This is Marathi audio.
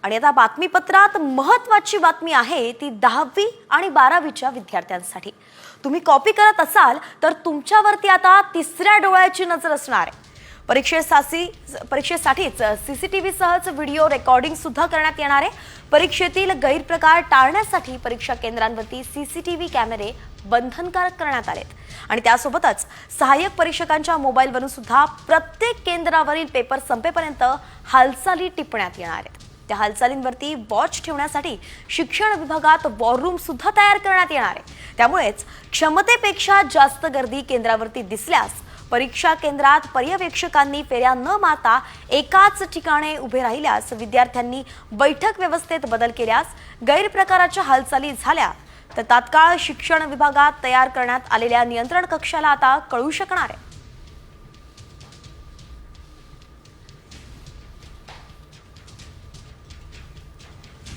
आणि आता बातमीपत्रात महत्त्वाची बातमी आहे ती 10वी आणि 12वीच्या विद्यार्थ्यांसाठी। तुम्ही कॉपी करत असाल तर तुमच्यावरती आता तिसऱ्या डोळ्याची नजर असणार आहे। परीक्षेसाठीच सीसीटीव्ही सहच व्हिडिओ रेकॉर्डिंग सुद्धा करण्यात येणार आहे। परीक्षेतील गैरप्रकार टाळण्यासाठी परीक्षा केंद्रांवरती सीसीटीव्ही कॅमेरे बंधनकारक करण्यात आलेत आणि त्यासोबतच सहाय्यक परीक्षकांच्या मोबाईलवरून सुद्धा प्रत्येक केंद्रावरील पेपर संपेपर्यंत हालचाली टिपण्यात येणार आहेत। त्या हालचालींवरती वॉच ठेवण्यासाठी शिक्षण विभागात वॉर रूम सुद्धा तयार करण्यात येणार आहे। त्यामुळेच क्षमतेपेक्षा जास्त गर्दी केंद्रावरती दिसल्यास परीक्षा केंद्रात पर्यवेक्षकांनी फेऱ्या न मारता एकाच ठिकाणी उभे राहिल्यास विद्यार्थ्यांनी बैठक व्यवस्थेत बदल केल्यास गैरप्रकाराच्या हालचाली झाल्या तर तात्काळ शिक्षण विभागात तयार करण्यात आलेल्या नियंत्रण कक्षाला आता कळू शकणार आहे।